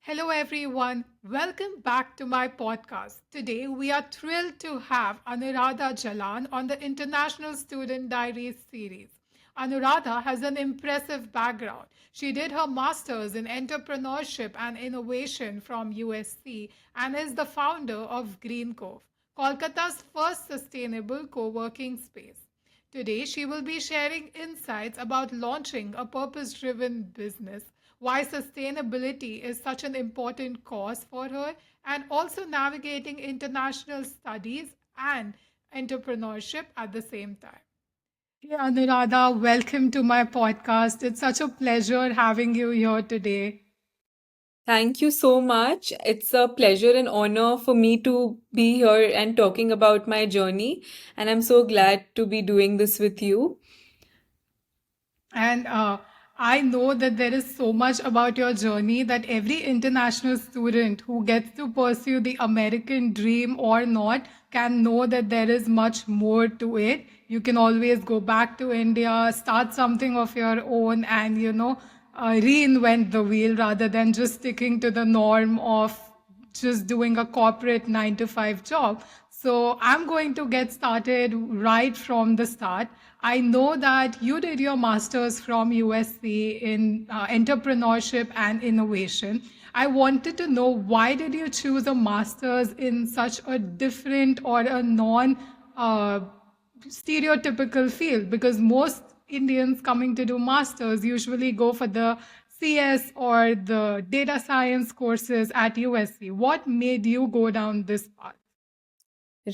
Hello, everyone. Welcome back to my podcast. Today, we are thrilled to have Anuradha Jalan on the International Student Diaries series. Anuradha has an impressive background. She did her master's in entrepreneurship and innovation from USC and is the founder of GreenCove, Kolkata's first sustainable co working space. Today, she will be sharing insights about launching a purpose driven business, why sustainability is such an important cause for her, and also navigating international studies and entrepreneurship at the same time. Hey, Anuradha, welcome to my podcast. It's such a pleasure having you here today. Thank you so much. It's a pleasure and honor for me to be here and talking about my journey. And I'm so glad to be doing this with you. And I know that there is so much about your journey that every international student who gets to pursue the American dream or not can know that there is much more to it. You can always go back to India, start something of your own, and reinvent the wheel rather than just sticking to the norm of just doing a corporate 9 to 5 job. So I'm going to get started right from the start. I know that you did your master's from USC in entrepreneurship and innovation. I wanted to know, why did you choose a master's in such a different or a non uh, stereotypical field? Because most Indians coming to do masters usually go for the CS or the data science courses at USC. What made you go down this path?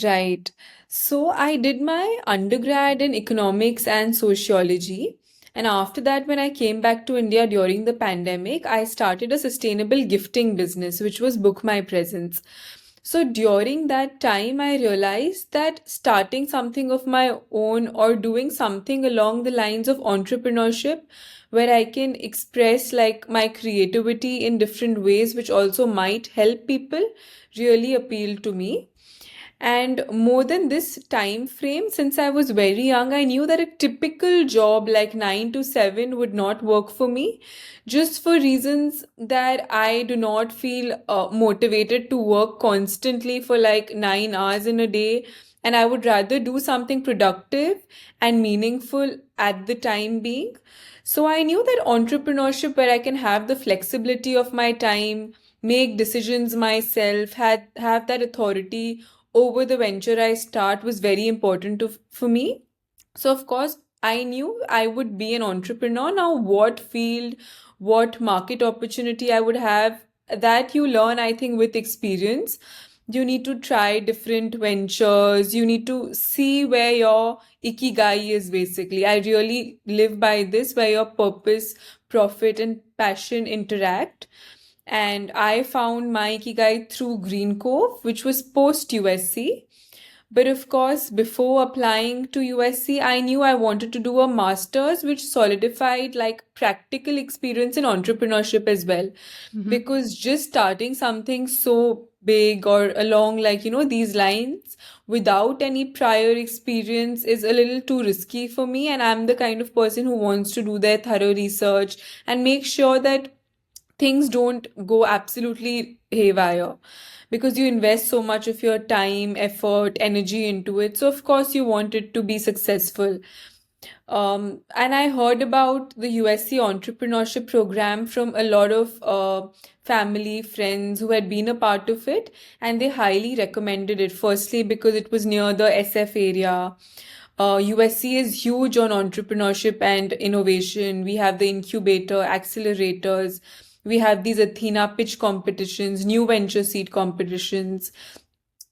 Right. So I did my undergrad in economics and sociology. And after that, when I came back to India during the pandemic, I started a sustainable gifting business, which was Book My Presents. So during that time, I realized that starting something of my own or doing something along the lines of entrepreneurship, where I can express like my creativity in different ways, which also might help people, really appealed to me. And more than this time frame, since I was very young, I knew that a typical job like 9 to 7 would not work for me, just for reasons that I do not feel motivated to work constantly for like 9 hours in a day. And I would rather do something productive and meaningful at the time being. So I knew that entrepreneurship, where I can have the flexibility of my time, make decisions myself, have that authority over the venture I start, was very important for me. So, of course, I knew I would be an entrepreneur. Now, what field, what market opportunity I would have, that you learn, I think, with experience. You need to try different ventures. You need to see where your ikigai is basically. I really live by this, where your purpose, profit, and passion interact. And I found my ikigai through GreenCove, which was post USC. But of course, before applying to USC, I knew I wanted to do a master's, which solidified like practical experience in entrepreneurship as well. Mhm. Because just starting something so big or along these lines without any prior experience is a little too risky for me. And I'm the kind of person who wants to do their thorough research and make sure that things don't go absolutely haywire, because you invest so much of your time, effort, energy into it. So, of course, you want it to be successful. And I heard about the USC entrepreneurship program from a lot of family, friends who had been a part of it, and they highly recommended it. Firstly, because it was near the SF area. USC is huge on entrepreneurship and innovation. We have the incubator, accelerators. We have these Athena pitch competitions, new venture seed competitions.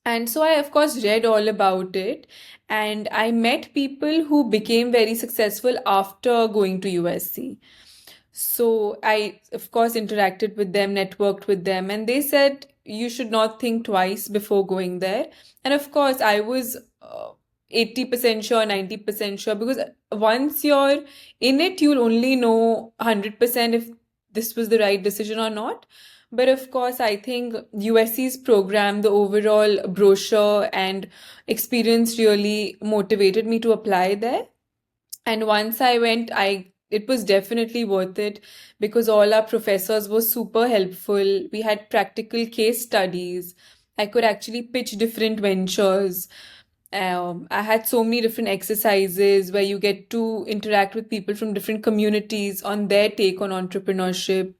And so I, of course, read all about it. And I met people who became very successful after going to USC. So I, of course, interacted with them, networked with them, and they said you should not think twice before going there. And of course, I was 80% sure, 90% sure, because once you're in it, you'll only know 100% if this was the right decision or not. But of course, I think USC's program, the overall brochure and experience really motivated me to apply there. And once I went, I it was definitely worth it because all our professors were super helpful. We had practical case studies. I could actually pitch different ventures. I had so many different exercises where you get to interact with people from different communities on their take on entrepreneurship.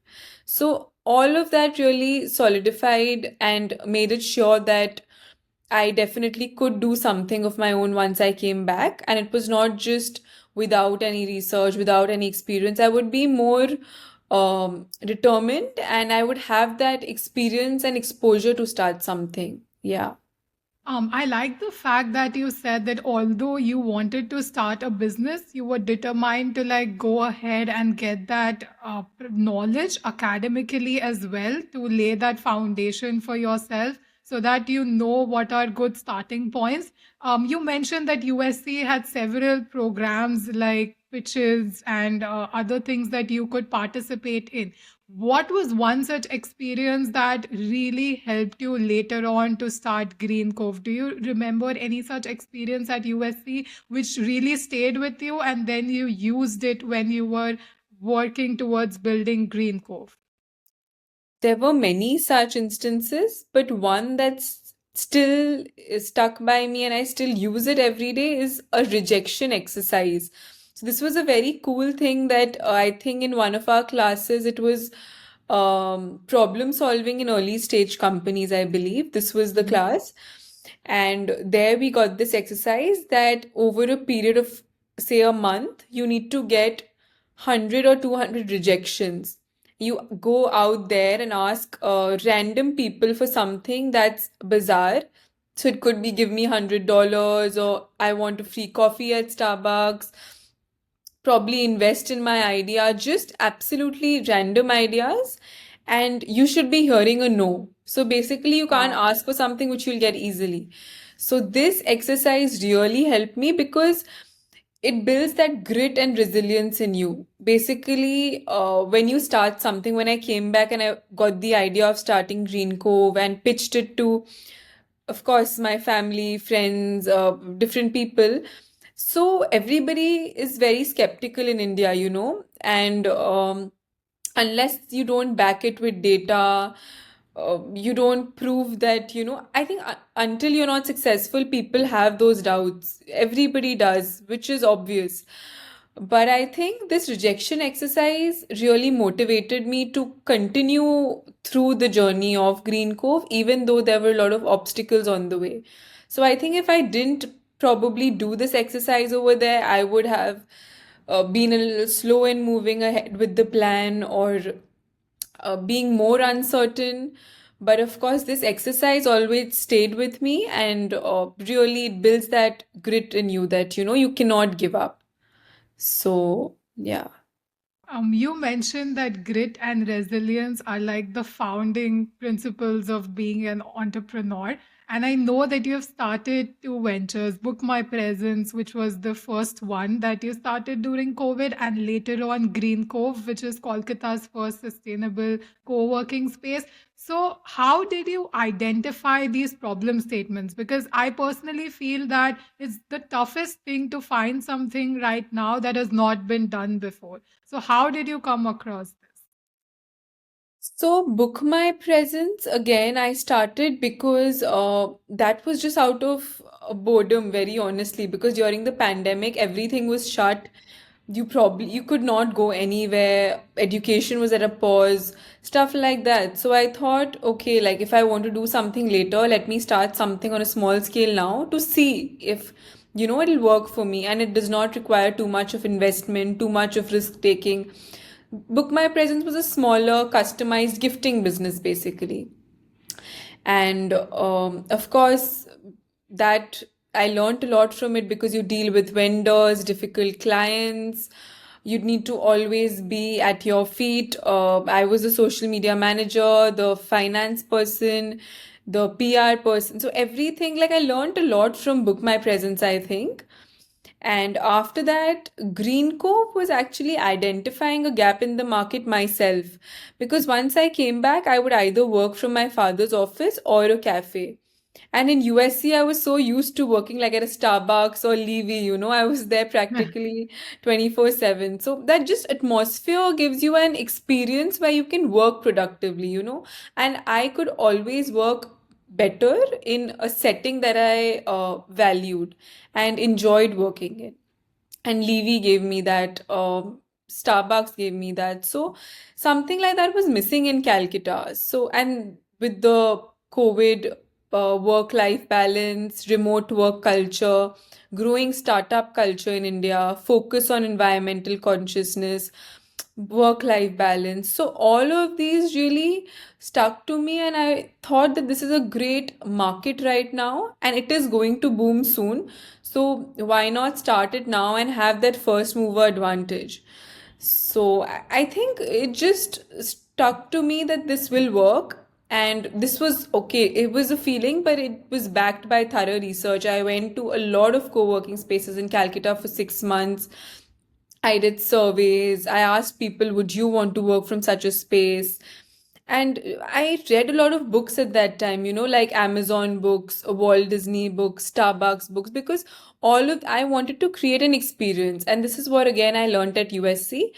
So, all of that really solidified and made it sure that I definitely could do something of my own once I came back. And it was not just without any research, without any experience. I would be more determined and I would have that experience and exposure to start something. Yeah. I like the fact that you said that although you wanted to start a business, you were determined to like go ahead and get that knowledge academically as well to lay that foundation for yourself so that you know what are good starting points. You mentioned that USC had several programs like pitches and other things that you could participate in. What was one such experience that really helped you later on to start GreenCove? Do you remember any such experience at USC which really stayed with you and then you used it when you were working towards building GreenCove? There were many such instances, but one that's still is stuck by me and I still use it every day is a rejection exercise. So this was a very cool thing that I think in one of our classes it was problem solving in early stage companies, I believe. This was the class. And there we got this exercise that over a period of, say, a month, you need to get 100 or 200 rejections. You go out there and ask random people for something that's bizarre. So it could be give me $100 or I want a free coffee at Starbucks, probably invest in my idea, just absolutely random ideas. And you should be hearing a no. So basically, you can't Wow. ask for something which you'll get easily. So this exercise really helped me because it builds that grit and resilience in you. Basically, when you start something, when I came back and I got the idea of starting Green Cove and pitched it to, of course, my family, friends, different people. So everybody is very skeptical in India, and unless you don't back it with data, you don't prove that, I think until you're not successful, people have those doubts. Everybody does, which is obvious. But I think this rejection exercise really motivated me to continue through the journey of Green Cove, even though there were a lot of obstacles on the way. So I think if I didn't probably do this exercise over there, I would have been a little slow in moving ahead with the plan or being more uncertain. But of course, this exercise always stayed with me and really it builds that grit in you that, you cannot give up. So, yeah. You mentioned that grit and resilience are like the founding principles of being an entrepreneur. And I know that you have started two ventures, Book My Presence, which was the first one that you started during COVID, and later on Green Cove, which is Kolkata's first sustainable co-working space. So, how did you identify these problem statements? Because I personally feel that it's the toughest thing to find something right now that has not been done before. So, how did you come across this? So, Book My Presence, again, I started because that was just out of boredom, very honestly, because during the pandemic, everything was shut. You could not go anywhere. Education was at a pause, stuff like that. So I thought, okay, like if I want to do something later, let me start something on a small scale now to see if, it'll work for me and it does not require too much of investment, too much of risk taking. Book My Presence was a smaller, customized gifting business basically. And of course, that I learned a lot from it because you deal with vendors, difficult clients. You need to always be at your feet. I was a social media manager, the finance person, the PR person. So everything, like I learned a lot from Book My Presence, I think. And after that, GreenCove was actually identifying a gap in the market myself. Because once I came back, I would either work from my father's office or a cafe. And in USC, I was so used to working like at a Starbucks or Levy, I was there practically 24/7. So that just atmosphere gives you an experience where you can work productively. And I could always work better in a setting that I valued and enjoyed working in. And Levy gave me that, Starbucks gave me that. So something like that was missing in Calcutta. So, and with the COVID, work-life balance, remote work culture, growing startup culture in India, focus on environmental consciousness, work-life balance. So all of these really stuck to me, and I thought that this is a great market right now, and it is going to boom soon. So why not start it now and have that first mover advantage? So I think it just stuck to me that this will work. And this was okay. It was a feeling, but it was backed by thorough research. I went to a lot of co working spaces in Calcutta for 6 months. I did surveys. I asked people, would you want to work from such a space? And I read a lot of books at that time, like Amazon books, Walt Disney books, Starbucks books, because I wanted to create an experience. And this is what, again, I learned at USC,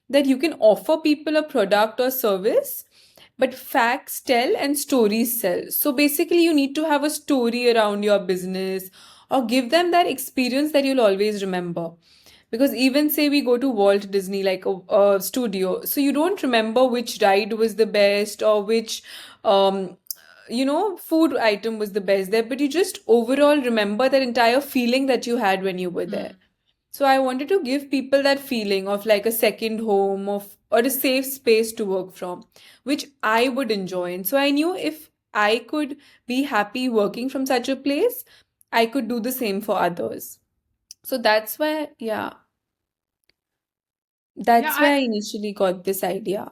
that you can offer people a product or service, but facts tell and stories sell. So basically, you need to have a story around your business or give them that experience that you'll always remember. Because even say we go to Walt Disney, like a studio, so you don't remember which ride was the best or which food item was the best there, but you just overall remember that entire feeling that you had when you were there. So I wanted to give people that feeling of like a second home of or a safe space to work from, which I would enjoy. And so I knew if I could be happy working from such a place, I could do the same for others. So Yeah, that's where I initially got this idea.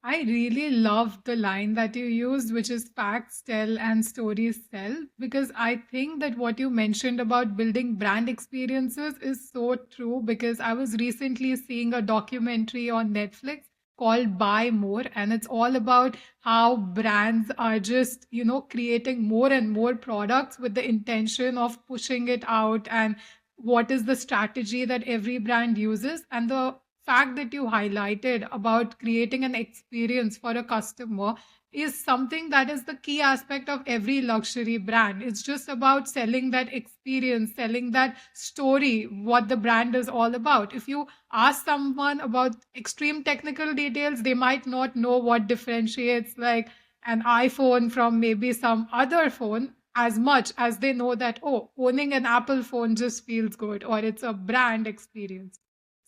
I really love the line that you used, which is facts tell and stories tell, because I think that what you mentioned about building brand experiences is so true. Because I was recently seeing a documentary on Netflix called Buy More, and it's all about how brands are just, creating more and more products with the intention of pushing it out, and what is the strategy that every brand uses. And the fact that you highlighted about creating an experience for a customer is something that is the key aspect of every luxury brand. It's just about selling that experience, selling that story, what the brand is all about. If you ask someone about extreme technical details, they might not know what differentiates like an iPhone from maybe some other phone as much as they know that, oh, owning an Apple phone just feels good, or it's a brand experience.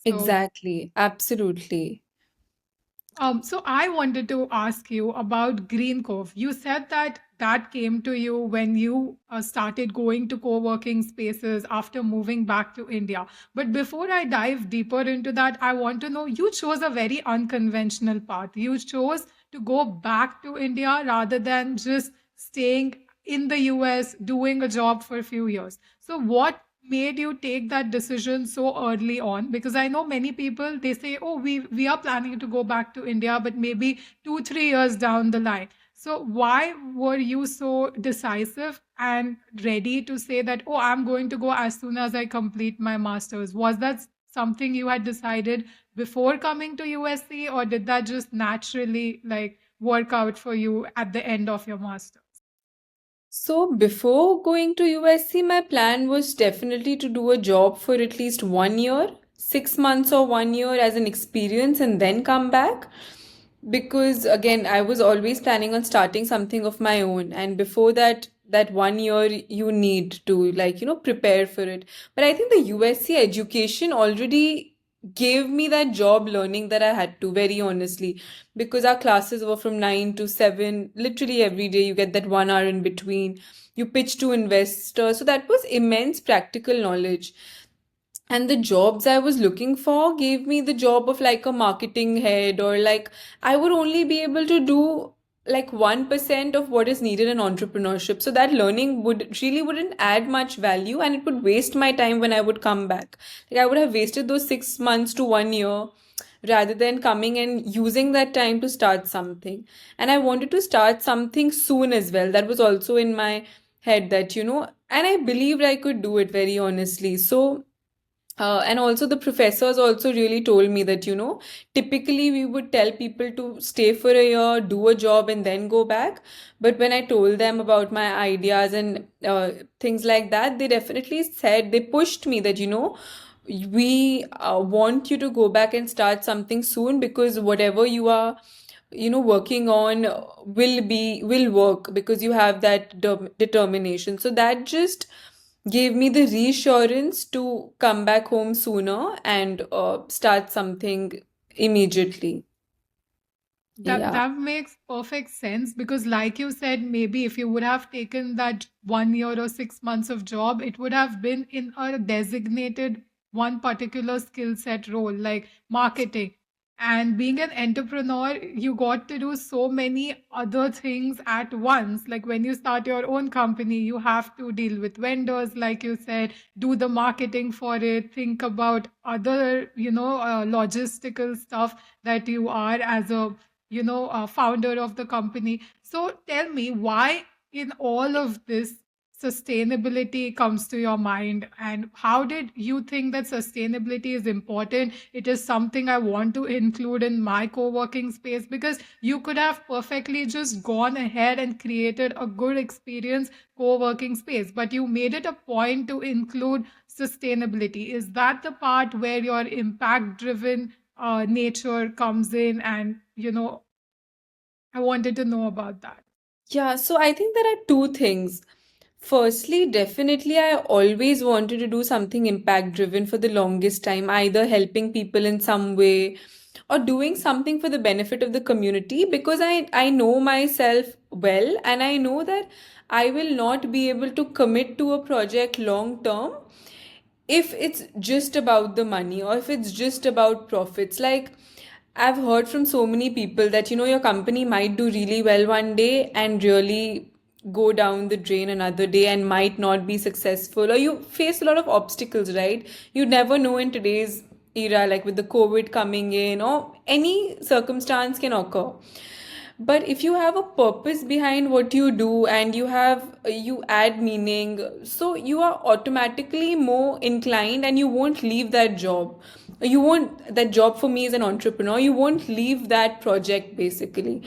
So Exactly. Absolutely. so I wanted to ask you about GreenCove. You said that that came to you when you started going to co-working spaces after moving back to India. But before I dive deeper into that, I want to know, you chose a very unconventional path. You chose to go back to India rather than just staying in the US doing a job for a few years. So what made you take that decision so early on? Because I know many people, they say, oh, we are planning to go back to India, but maybe 2 3 years down the line. So why were you so decisive and ready to say that, oh, I'm going to go as soon as I complete my masters? Was that something you had decided before coming to USC, or did that just naturally like work out for you at the end of your masters? So before going to USC, my plan was definitely to do a job for at least 1 year, 6 months or 1 year as an experience and then come back. Because again, I was always planning on starting something of my own. And before that 1 year, you need to prepare for it. But I think the USC education already gave me that job learning that I had to, very honestly, because our classes were from 9 to 7, literally every day. You get that 1 hour in between. You pitch to investors. So that was immense practical knowledge. And the jobs I was looking for gave me the job of like a marketing head, or like I would only be able to do like 1% of what is needed in entrepreneurship. So that learning wouldn't add much value, and it would waste my time when I would come back. Like I would have wasted those 6 months to 1 year rather than coming and using that time to start something. And I wanted to start something soon as well. That was also in my head that, and I believed I could do it very honestly. So, and also the professors also really told me that, typically we would tell people to stay for a year, do a job, and then go back. But when I told them about my ideas and things like that, they definitely said, they pushed me that, we want you to go back and start something soon, because whatever you are, working on will work, because you have that determination. So that just gave me the reassurance to come back home sooner and start something immediately. Yeah. That makes perfect sense because, like you said, maybe if you would have taken that 1 year or 6 months of job, it would have been in a designated one particular skill set role, like marketing. And being an entrepreneur, you got to do so many other things at once. Like when you start your own company, you have to deal with vendors, like you said, do the marketing for it, think about other, logistical stuff that you are as a founder of the company. So tell me why in all of this sustainability comes to your mind, and how did you think that sustainability is important? It is something I want to include in my co-working space, because you could have perfectly just gone ahead and created a good experience co-working space, but you made it a point to include sustainability. Is that the part where your impact driven nature comes in? And I wanted to know about that. Yeah, so I think there are two things. Firstly, definitely, I always wanted to do something impact driven for the longest time, either helping people in some way or doing something for the benefit of the community, because I know myself well, and I know that I will not be able to commit to a project long term if it's just about the money or if it's just about profits. Like, I've heard from so many people that, your company might do really well one day and really go down the drain another day and might not be successful, or you face a lot of obstacles, right? You never know in today's era, like with the COVID coming in, or any circumstance can occur. But if you have a purpose behind what you do, and you add meaning, so you are automatically more inclined, and you won't leave that job. You won't That job for me as an entrepreneur, you won't leave that project basically.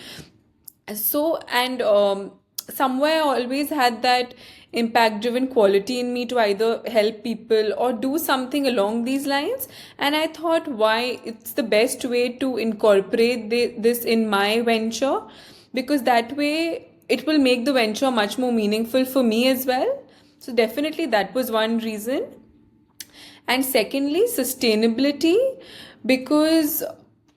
So, and somewhere I always had that impact driven quality in me to either help people or do something along these lines. And I thought, why it's the best way to incorporate this in my venture, because that way it will make the venture much more meaningful for me as well. So definitely that was one reason. And secondly, sustainability, because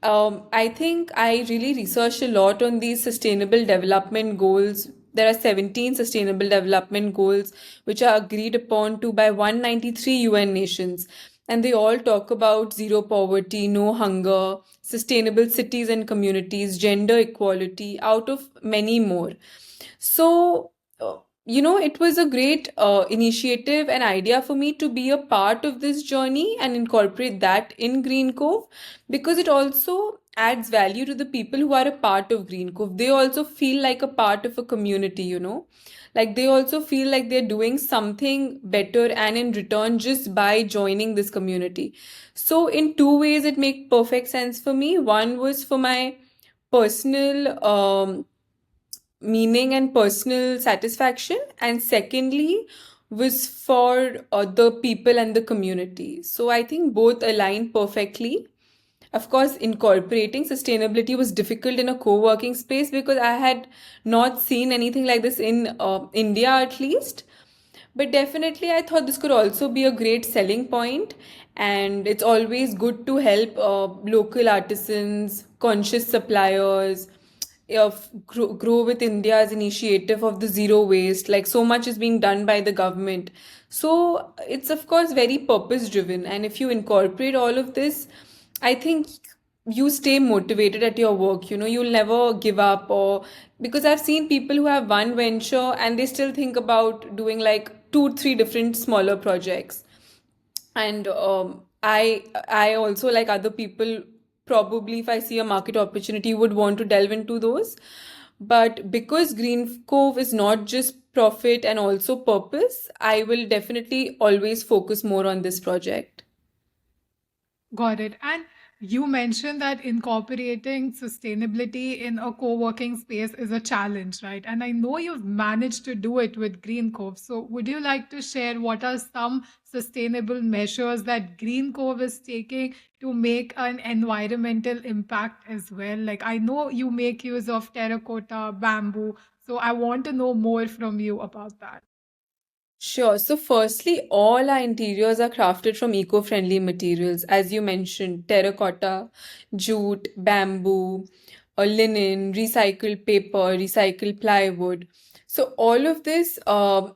I think I really researched a lot on these sustainable development goals. There are 17 sustainable development goals which are agreed upon to by 193 UN nations. And they all talk about zero poverty, no hunger, sustainable cities and communities, gender equality, out of many more. So, it was a great initiative and idea for me to be a part of this journey and incorporate that in Green Cove, because it also adds value to the people who are a part of Green Cove. They also feel like a part of a community. Like they also feel like they're doing something better and in return just by joining this community. So, in two ways, it made perfect sense for me. One was for my personal meaning and personal satisfaction, and secondly was for the people and the community. So I think both align perfectly. Of course, incorporating sustainability was difficult in a co-working space because I had not seen anything like this in India, at least. But definitely, I thought this could also be a great selling point, and it's always good to help local artisans, conscious suppliers, grow with India's initiative of the zero waste. Like, so much is being done by the government. So it's of course very purpose driven, and if you incorporate all of this, I think you stay motivated at your work. You'll never give up, or because I've seen people who have one venture and they still think about doing like two, three different smaller projects. And I also, like other people, probably if I see a market opportunity would want to delve into those. But because Green Cove is not just profit and also purpose, I will definitely always focus more on this project. Got it. And you mentioned that incorporating sustainability in a co-working space is a challenge, right? And I know you've managed to do it with Green Cove. So would you like to share what are some sustainable measures that Green Cove is taking to make an environmental impact as well? Like I know you make use of terracotta, bamboo. So I want to know more from you about that. Sure. So, firstly, all our interiors are crafted from eco-friendly materials, as you mentioned, terracotta, jute, bamboo, linen, recycled paper, recycled plywood. So, all of this, other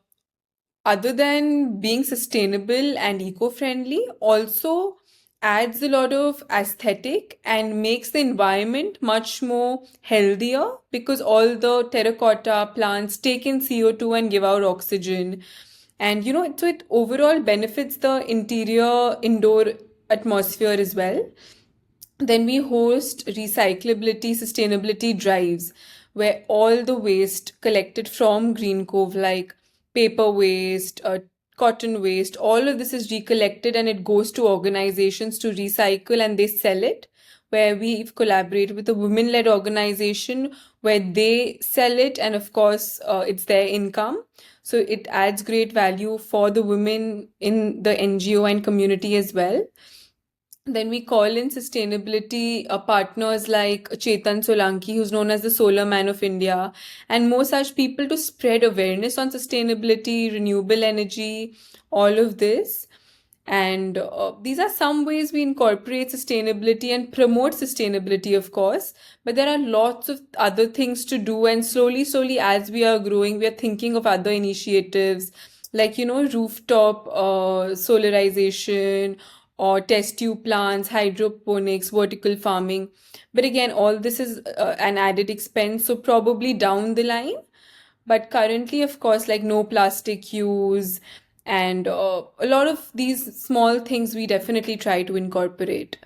than being sustainable and eco-friendly, also adds a lot of aesthetic and makes the environment much more healthier because all the terracotta plants take in CO2 and give out oxygen. And so it overall benefits the interior indoor atmosphere as well. Then we host recyclability sustainability drives where all the waste collected from Green Cove, like paper waste, cotton waste, all of this is recollected and it goes to organizations to recycle and they sell it. Where we've collaborated with a women led organization where they sell it, and of course, it's their income. So it adds great value for the women in the NGO and community as well. Then we call in sustainability partners like Chetan Solanki, who's known as the Solar Man of India, and more such people to spread awareness on sustainability, renewable energy, all of this. And these are some ways we incorporate sustainability and promote sustainability, of course. But there are lots of other things to do. And slowly, slowly, as we are growing, we are thinking of other initiatives like, rooftop solarization or test tube plants, hydroponics, vertical farming. But again, all this is an added expense. So probably down the line. But currently, of course, like no plastic use and a lot of these small things we definitely try to incorporate.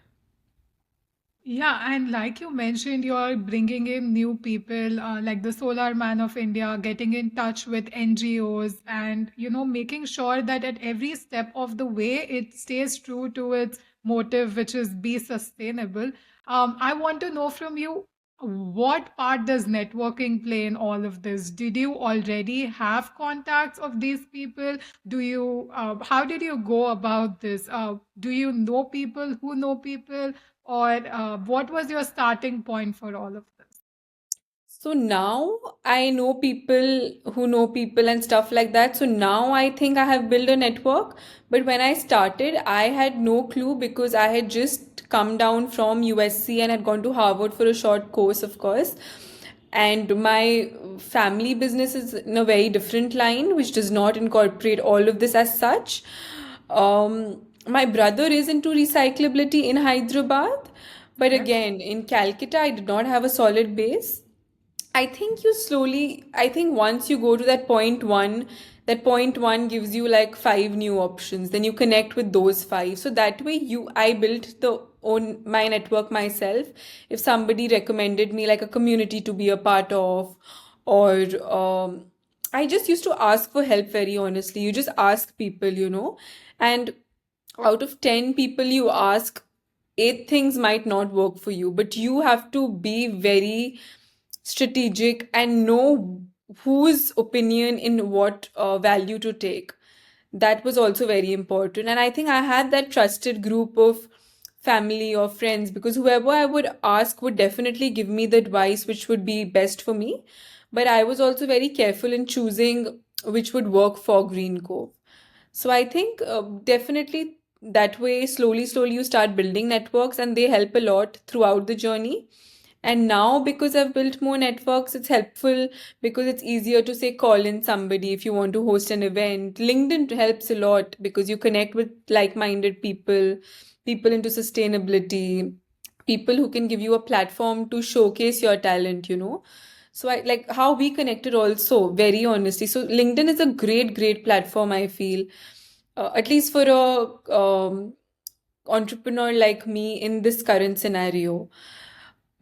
Yeah, and like you mentioned, you're bringing in new people, like the Solar Man of India, getting in touch with NGOs, and making sure that at every step of the way, it stays true to its motive, which is be sustainable. I want to know from you, what part does networking play in all of this? Did you already have contacts of these people? Do you? How did you go about this? Do you know people who know people? Or what was your starting point for all of this? So now I know people who know people and stuff like that. So now I think I have built a network. But when I started, I had no clue because I had just come down from USC and had gone to Harvard for a short course, of course. And my family business is in a very different line, which does not incorporate all of this as such. My brother is into recyclability in Hyderabad, but Okay. again, in Calcutta, I did not have a solid base. I think once you go to that point one gives you like five new options. Then you connect with those five. So that way I built my network myself. If somebody recommended me like a community to be a part of, or I just used to ask for help very honestly. You just ask people. And out of 10 people you ask, eight things might not work for you, but you have to be very strategic and know whose opinion in what value to take. That was also very important. And I think I had that trusted group of family or friends because whoever I would ask would definitely give me the advice which would be best for me. But I was also very careful in choosing which would work for GreenCove. So I think definitely that way, slowly, slowly, you start building networks and they help a lot throughout the journey. And now, because I've built more networks, it's helpful because it's easier to say call in somebody if you want to host an event. LinkedIn helps a lot because you connect with like minded people, people into sustainability, people who can give you a platform to showcase your talent. So I like how we connected also, very honestly. So LinkedIn is a great, great platform, I feel. At least for a entrepreneur like me in this current scenario.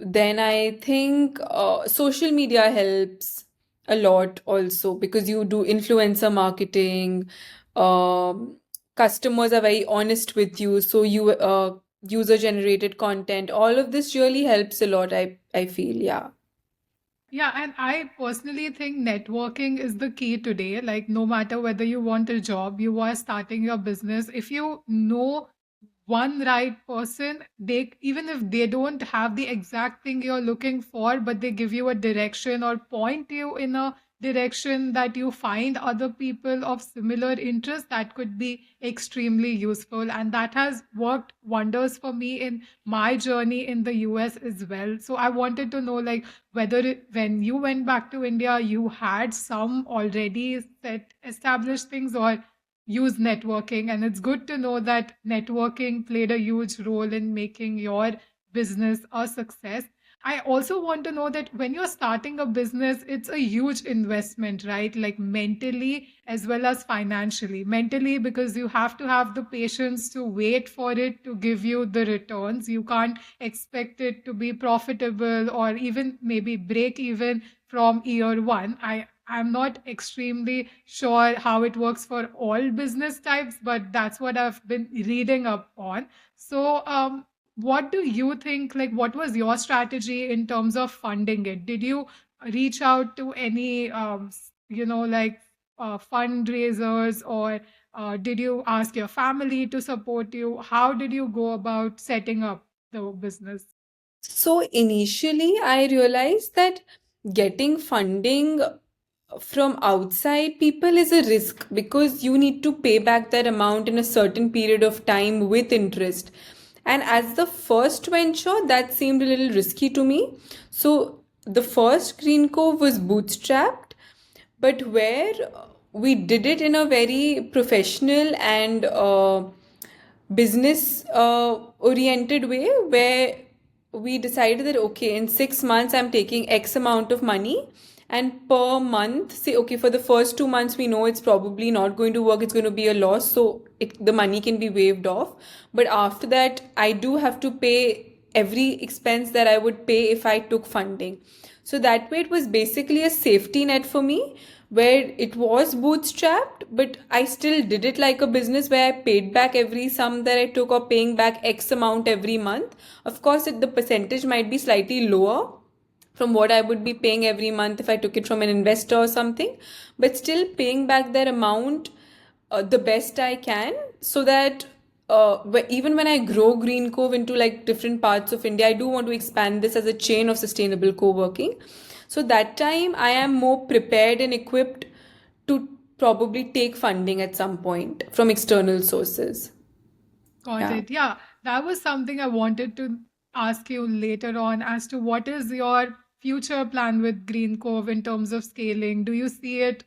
Then I think social media helps a lot also, because you do influencer marketing. Um, Customers are very honest with you, so you user generated content. All of this really helps a lot. I feel, yeah. Yeah, and I personally think networking is the key today. Like, no matter whether you want a job, you are starting your business, if you know one right person, they, even if they don't have the exact thing you're looking for, but they give you a direction or point you in a direction that you find other people of similar interest, that could be extremely useful. And that has worked wonders for me in my journey in the US as well. So I wanted to know, like, whether when you went back to India, you had some already set established things or use networking. And it's good to know that networking played a huge role in making your business a success. I also want to know that when you're starting a business, it's a huge investment, right? Like mentally as well as financially. Mentally, because you have to have the patience to wait for it to give you the returns. You can't expect it to be profitable or even maybe break even from year one. I'm not extremely sure how it works for all business types, but that's what I've been reading up on. So, what do you think? Like, what was your strategy in terms of funding it? Did you reach out to any, like fundraisers, or did you ask your family to support you? How did you go about setting up the business? So initially, I realized that getting funding from outside people is a risk, because you need to pay back that amount in a certain period of time with interest. And as the first venture, that seemed a little risky to me. So the first Green Cove was bootstrapped, but where we did it in a very professional and business oriented way, where we decided that okay, in 6 months I'm taking X amount of money, and per month, say okay, for the first 2 months we know it's probably not going to work, it's going to be a loss, so the money can be waived off. But after that, I do have to pay every expense that I would pay if I took funding. So that way, it was basically a safety net for me, where it was bootstrapped, but I still did it like a business where I paid back every sum that I took, or paying back X amount every month. Of course, the percentage might be slightly lower from what I would be paying every month if I took it from an investor or something, but still paying back that amount the best I can, so that even when I grow Green Cove into like different parts of India, I do want to expand this as a chain of sustainable co-working. So that time I am more prepared and equipped to probably take funding at some point from external sources. Got Yeah. it. Yeah, that was something I wanted to ask you later on as to what is your future plan with Green Cove in terms of scaling. Do you see it,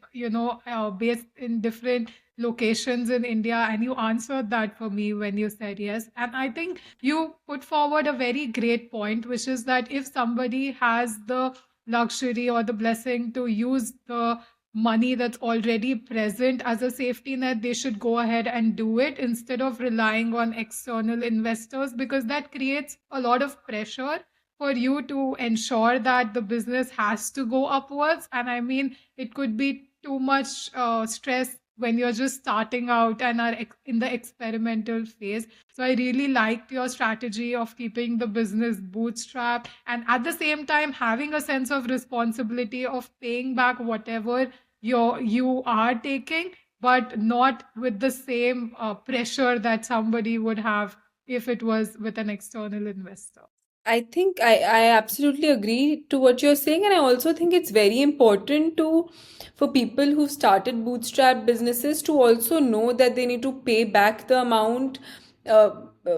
based in different locations in India? And you answered that for me when you said yes. And I think you put forward a very great point, which is that if somebody has the luxury or the blessing to use the money that's already present as a safety net, they should go ahead and do it instead of relying on external investors, because that creates a lot of pressure for you to ensure that the business has to go upwards. And I mean, it could be too much stress when you're just starting out and are in the experimental phase. So I really liked your strategy of keeping the business bootstrapped and at the same time having a sense of responsibility of paying back whatever you are taking, but not with the same pressure that somebody would have if it was with an external investor. I think I absolutely agree to what you're saying, and I also think it's very important to for people who've started bootstrap businesses to also know that they need to pay back the amount uh,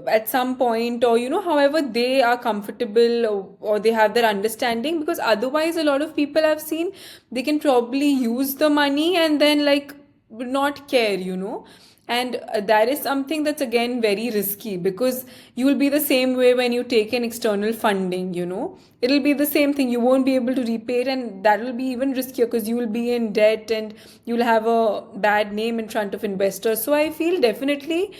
at some point, or however they are comfortable, or they have their understanding, because otherwise a lot of people I've seen, they can probably use the money and then like not care. And that is something that's again very risky, because you will be the same way when you take an external funding. It'll be the same thing, you won't be able to repay it, and that will be even riskier because you will be in debt and you'll have a bad name in front of investors. So I feel definitely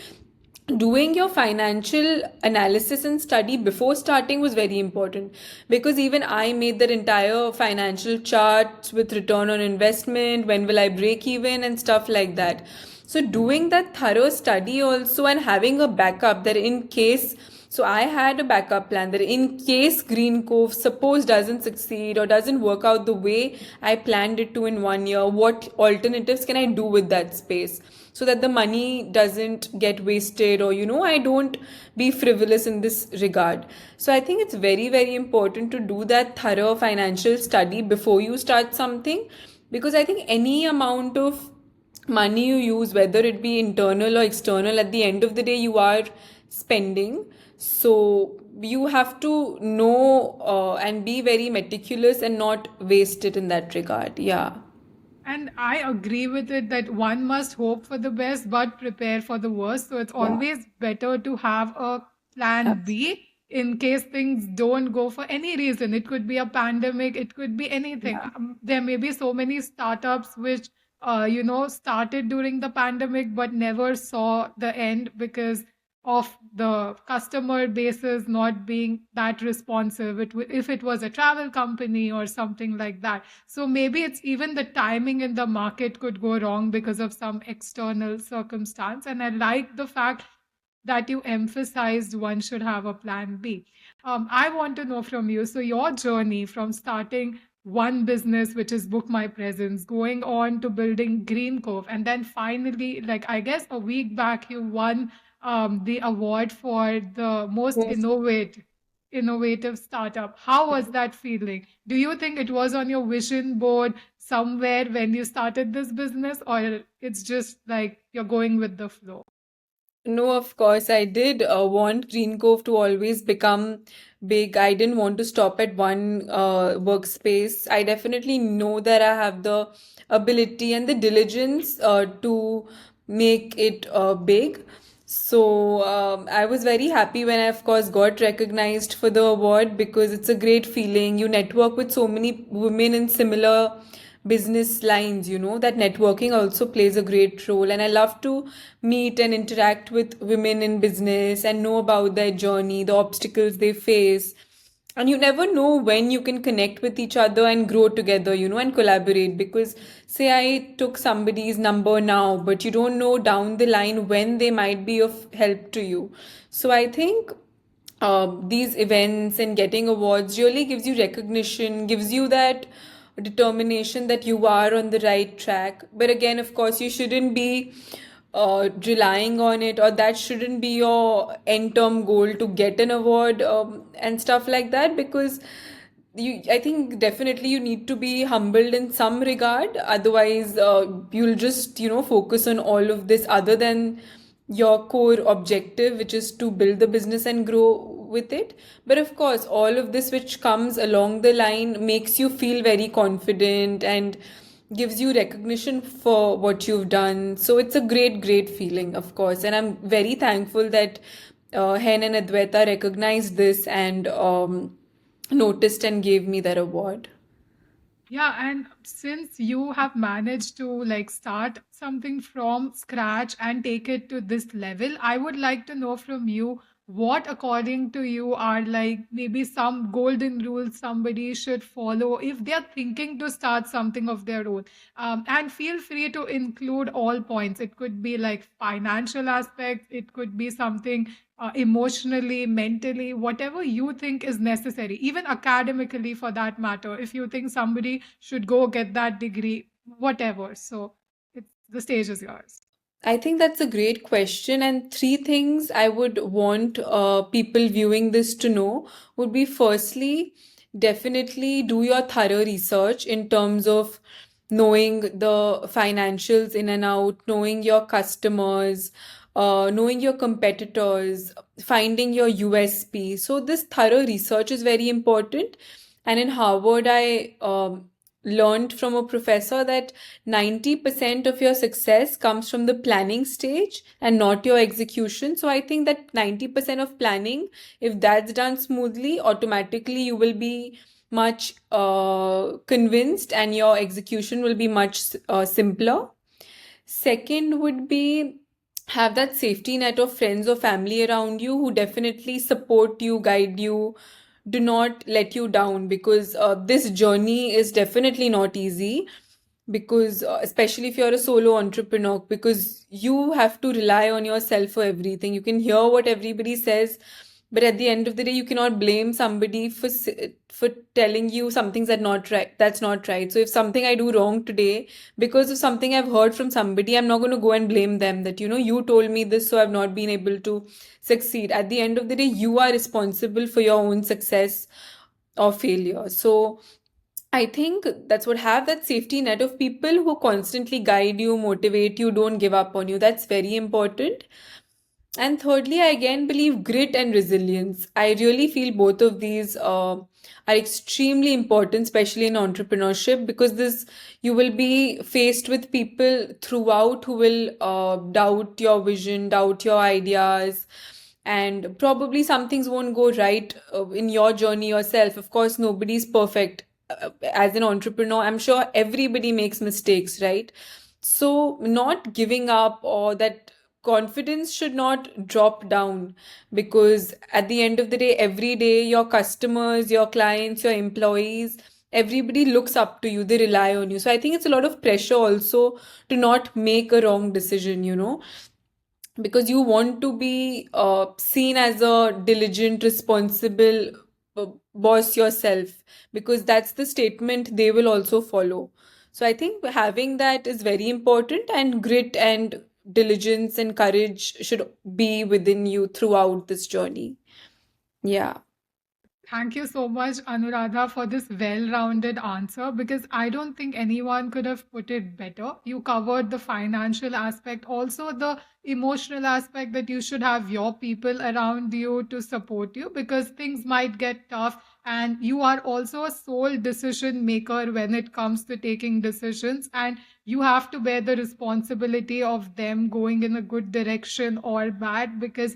doing your financial analysis and study before starting was very important, because even I made that entire financial charts with return on investment, when will I break even, and stuff like that. So doing that thorough study also, and having a backup that in case, so I had a backup plan that in case GreenCove suppose doesn't succeed or doesn't work out the way I planned it to in 1 year, what alternatives can I do with that space, so that the money doesn't get wasted, or I don't be frivolous in this regard. So I think it's very, very important to do that thorough financial study before you start something, because I think any amount of money you use, whether it be internal or external, at the end of the day you are spending. So you have to know and be very meticulous and not waste it in that regard. Yeah. And I agree with it that one must hope for the best but prepare for the worst. So it's always better to have a plan Absolutely. B in case things don't go for any reason. It could be a pandemic, it could be anything. There may be so many startups which, started during the pandemic but never saw the end because of the customer bases not being that responsive. If it was a travel company or something like that, so maybe it's even the timing in the market could go wrong because of some external circumstance. And I like the fact that you emphasized one should have a plan B. I want to know from you. So, your journey from starting one business, which is Book My Presence, going on to building Green Cove, and then finally, like I guess a week back, you won the award for the most Yes. innovative startup. How was that feeling? Do you think it was on your vision board somewhere when you started this business, or it's just like you're going with the flow? No, of course, I did want Green Cove to always become big. I didn't want to stop at one workspace. I definitely know that I have the ability and the diligence to make it big. So I was very happy when I, of course, got recognized for the award, because it's a great feeling. You network with so many women in similar business lines, that networking also plays a great role. And I love to meet and interact with women in business and know about their journey, the obstacles they face. And you never know when you can connect with each other and grow together, and collaborate. Because, say, I took somebody's number now, but you don't know down the line when they might be of help to you. So I think these events and getting awards really gives you recognition, gives you that determination that you are on the right track. But again, of course, you shouldn't be relying on it, or that shouldn't be your end term goal to get an award and stuff like that, because I think definitely you need to be humbled in some regard. Otherwise, you'll just, focus on all of this other than your core objective, which is to build the business and grow with it. But of course, all of this which comes along the line makes you feel very confident and gives you recognition for what you've done. So it's a great, great feeling, of course. And I'm very thankful that Hen and Adwaita recognized this and noticed and gave me that award. Yeah, and since you have managed to like start something from scratch and take it to this level, I would like to know from you what, according to you, are like maybe some golden rules somebody should follow if they're thinking to start something of their own. And feel free to include all points. It could be like financial aspects, it could be something emotionally, mentally, whatever you think is necessary, even academically for that matter. If you think somebody should go get that degree, whatever. So the stage is yours. I think that's a great question. And three things I would want people viewing this to know would be: firstly, definitely do your thorough research in terms of knowing the financials in and out, knowing your customers, knowing your competitors, finding your USP. So, this thorough research is very important. And in Harvard, I learned from a professor that 90% of your success comes from the planning stage and not your execution. So I think that 90% of planning, if that's done smoothly, automatically you will be much convinced and your execution will be much simpler. Second would be have that safety net of friends or family around you who definitely support you, guide you, do not let you down, because this journey is definitely not easy, because especially if you're a solo entrepreneur, because you have to rely on yourself for everything. You can hear what everybody says, but at the end of the day, you cannot blame somebody for telling you something's that not right, that's not right. So if something I do wrong today because of something I've heard from somebody, I'm not going to go and blame them that, you told me this, so I've not been able to succeed. At the end of the day, you are responsible for your own success or failure. So I think that's what, have that safety net of people who constantly guide you, motivate you, don't give up on you. That's very important. And thirdly, I again believe grit and resilience. I really feel both of these are extremely important, especially in entrepreneurship, because this, you will be faced with people throughout who will doubt your vision, doubt your ideas, and probably some things won't go right in your journey yourself. Of course, nobody's perfect. As an entrepreneur, I'm sure everybody makes mistakes, right? So, not giving up, or that confidence should not drop down, because at the end of the day, every day, your customers, your clients, your employees, everybody looks up to you, they rely on you. So, I think it's a lot of pressure also to not make a wrong decision, because you want to be seen as a diligent, responsible boss yourself, because that's the statement they will also follow. So I think having that is very important, and grit and diligence and courage should be within you throughout this journey. Yeah. Thank you so much, Anuradha, for this well rounded answer because I don't think anyone could have put it better. You covered the financial aspect, also the emotional aspect that you should have your people around you to support you because things might get tough. And you are also a sole decision maker when it comes to taking decisions, and you have to bear the responsibility of them going in a good direction or bad because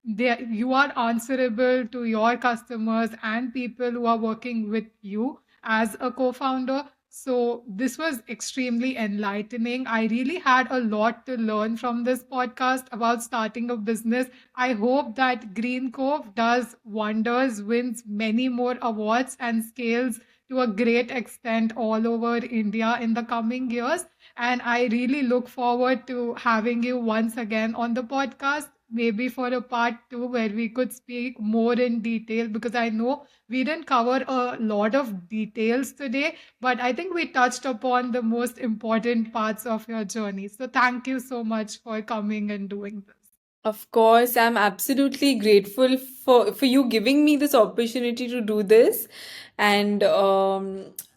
you are answerable to your customers and people who are working with you as a co-founder. So this was extremely enlightening. I really had a lot to learn from this podcast about starting a business. I hope that GreenCove does wonders, wins many more awards, and scales to a great extent all over India in the coming years. And I really look forward to having you once again on the podcast, maybe for a part two where we could speak more in detail because I know we didn't cover a lot of details today, but I think we touched upon the most important parts of your journey. So thank you so much for coming and doing this. Of course, I'm absolutely grateful for you giving me this opportunity to do this. And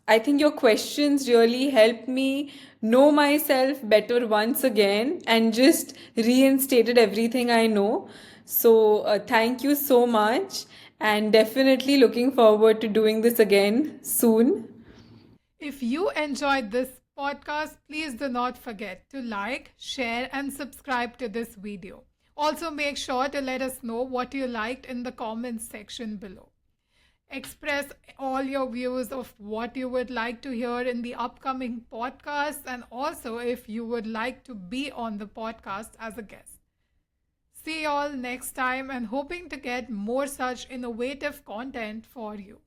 I think your questions really helped me know myself better once again and just reinstated everything I know. So, thank you so much, and definitely looking forward to doing this again soon. If you enjoyed this podcast, please do not forget to like, share, and subscribe to this video. Also, make sure to let us know what you liked in the comments section below. Express all your views of what you would like to hear in the upcoming podcast, and also if you would like to be on the podcast as a guest. See you all next time and hoping to get more such innovative content for you.